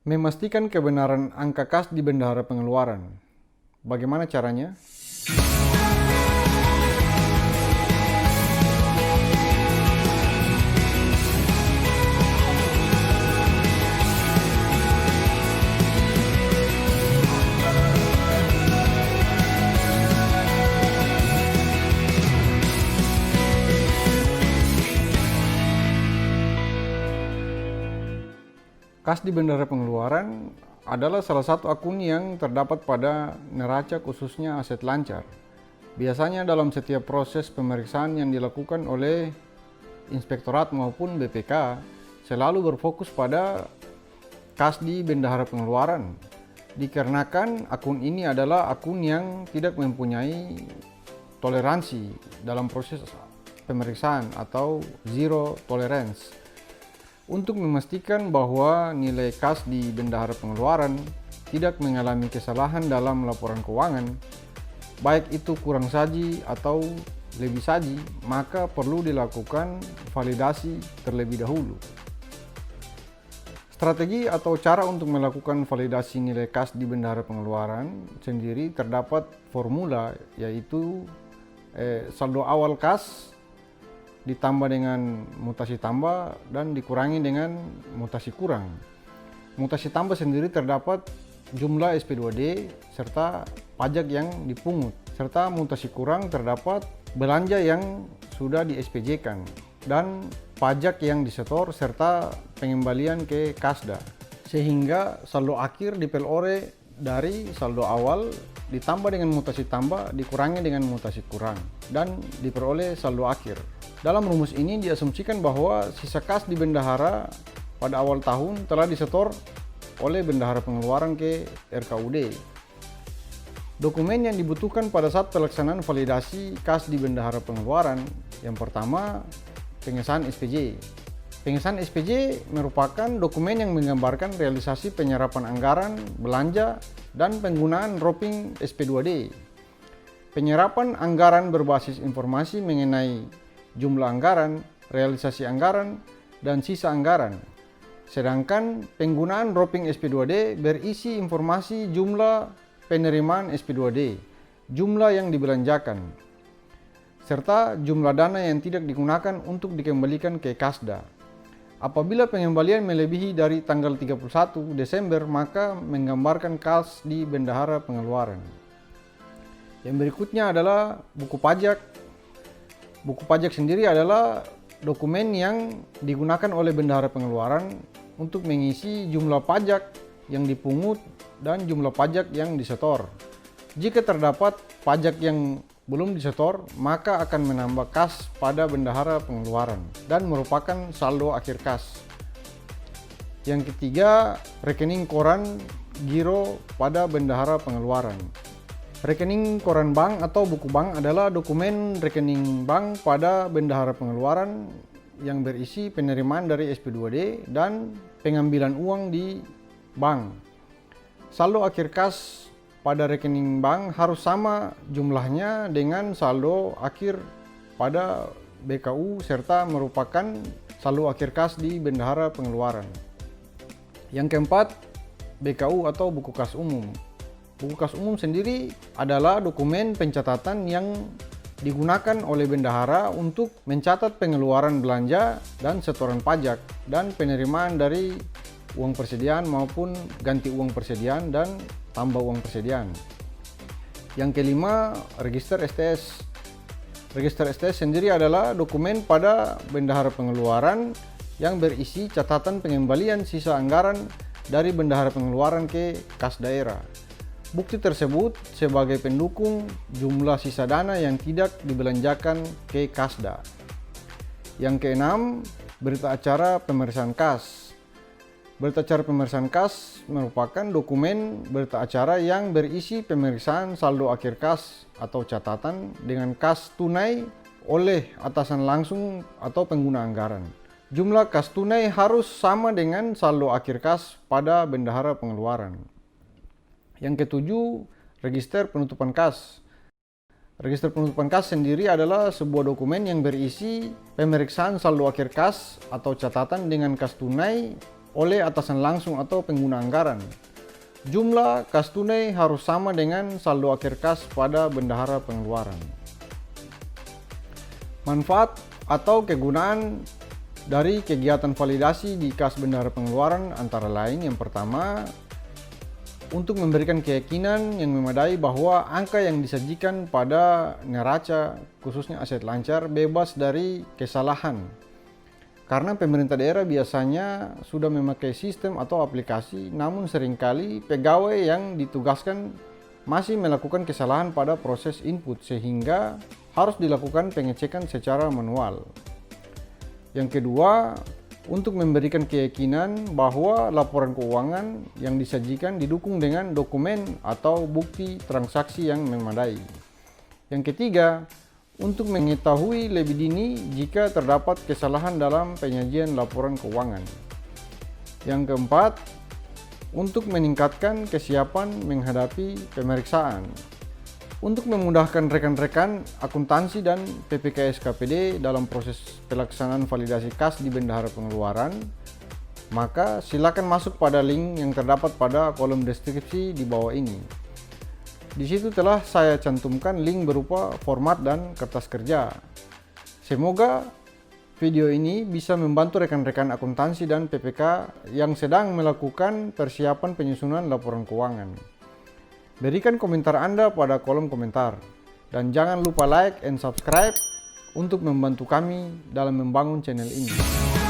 Memastikan kebenaran angka kas di bendahara pengeluaran. Bagaimana caranya? Kas di bendahara pengeluaran adalah salah satu akun yang terdapat pada neraca khususnya aset lancar. Biasanya dalam setiap proses pemeriksaan yang dilakukan oleh Inspektorat maupun BPK selalu berfokus pada kas di bendahara pengeluaran. Dikarenakan akun ini adalah akun yang tidak mempunyai toleransi dalam proses pemeriksaan atau zero tolerance. Untuk memastikan bahwa nilai kas di bendahara pengeluaran tidak mengalami kesalahan dalam laporan keuangan, baik itu kurang saji atau lebih saji, maka perlu dilakukan validasi terlebih dahulu. Strategi atau cara untuk melakukan validasi nilai kas di bendahara pengeluaran sendiri terdapat formula, yaitu saldo awal kas ditambah dengan mutasi tambah dan dikurangi dengan mutasi kurang. Mutasi tambah sendiri terdapat jumlah SP2D serta pajak yang dipungut, serta mutasi kurang terdapat belanja yang sudah di SPJ-kan dan pajak yang disetor serta pengembalian ke Kasda, sehingga saldo akhir dipelore dari saldo awal ditambah dengan mutasi tambah dikurangi dengan mutasi kurang dan diperoleh saldo akhir. Dalam rumus ini diasumsikan bahwa sisa kas di bendahara pada awal tahun telah disetor oleh bendahara pengeluaran ke RKUD. Dokumen yang dibutuhkan pada saat pelaksanaan validasi kas di bendahara pengeluaran, yang pertama, pengesahan SPJ. Pengesahan SPJ merupakan dokumen yang menggambarkan realisasi penyerapan anggaran, belanja, dan penggunaan roping SP2D. Penyerapan anggaran berbasis informasi mengenai jumlah anggaran, realisasi anggaran, dan sisa anggaran. Sedangkan penggunaan roping SP2D berisi informasi jumlah penerimaan SP2D, jumlah yang dibelanjakan, serta jumlah dana yang tidak digunakan untuk dikembalikan ke Kasda. Apabila pengembalian melebihi dari tanggal 31 Desember, maka menggambarkan kas di bendahara pengeluaran. Yang berikutnya adalah buku pajak. Buku pajak sendiri adalah dokumen yang digunakan oleh bendahara pengeluaran untuk mengisi jumlah pajak yang dipungut dan jumlah pajak yang disetor. Jika terdapat pajak yang belum disetor, maka akan menambah kas pada bendahara pengeluaran dan merupakan saldo akhir kas. Yang ketiga, rekening koran giro pada bendahara pengeluaran. Rekening koran bank atau buku bank adalah dokumen rekening bank pada bendahara pengeluaran yang berisi penerimaan dari SP2D dan pengambilan uang di bank. Saldo akhir kas pada rekening bank harus sama jumlahnya dengan saldo akhir pada BKU serta merupakan saldo akhir kas di bendahara pengeluaran. Yang keempat, BKU atau buku kas umum. Buku kas umum sendiri adalah dokumen pencatatan yang digunakan oleh bendahara untuk mencatat pengeluaran belanja dan setoran pajak dan penerimaan dari uang persediaan maupun ganti uang persediaan dan tambah uang persediaan. Yang kelima, register STS. Register STS sendiri adalah dokumen pada bendahara pengeluaran yang berisi catatan pengembalian sisa anggaran dari bendahara pengeluaran ke kas daerah. Bukti tersebut sebagai pendukung jumlah sisa dana yang tidak dibelanjakan ke Kasda. Yang keenam, berita acara pemeriksaan kas. Berita acara pemeriksaan kas merupakan dokumen berita acara yang berisi pemeriksaan saldo akhir kas atau catatan dengan kas tunai oleh atasan langsung atau pengguna anggaran. Jumlah kas tunai harus sama dengan saldo akhir kas pada bendahara pengeluaran. Yang ketujuh, register penutupan kas. Register penutupan kas sendiri adalah sebuah dokumen yang berisi pemeriksaan saldo akhir kas atau catatan dengan kas tunai oleh atasan langsung atau pengguna anggaran. Jumlah kas tunai harus sama dengan saldo akhir kas pada bendahara pengeluaran. Manfaat atau kegunaan dari kegiatan validasi di kas bendahara pengeluaran antara lain yang pertama, untuk memberikan keyakinan yang memadai bahwa angka yang disajikan pada neraca, khususnya aset lancar, bebas dari kesalahan. Karena pemerintah daerah biasanya sudah memakai sistem atau aplikasi, namun seringkali pegawai yang ditugaskan masih melakukan kesalahan pada proses input, sehingga harus dilakukan pengecekan secara manual. Yang kedua, untuk memberikan keyakinan bahwa laporan keuangan yang disajikan didukung dengan dokumen atau bukti transaksi yang memadai. Yang ketiga, untuk mengetahui lebih dini jika terdapat kesalahan dalam penyajian laporan keuangan. Yang keempat, untuk meningkatkan kesiapan menghadapi pemeriksaan. Untuk memudahkan rekan-rekan akuntansi dan PPKS KPD dalam proses pelaksanaan validasi kas di bendahara pengeluaran, maka silakan masuk pada link yang terdapat pada kolom deskripsi di bawah ini. Di situ telah saya cantumkan link berupa format dan kertas kerja. Semoga video ini bisa membantu rekan-rekan akuntansi dan PPK yang sedang melakukan persiapan penyusunan laporan keuangan. Berikan komentar Anda pada kolom komentar. Dan jangan lupa like and subscribe untuk membantu kami dalam membangun channel ini.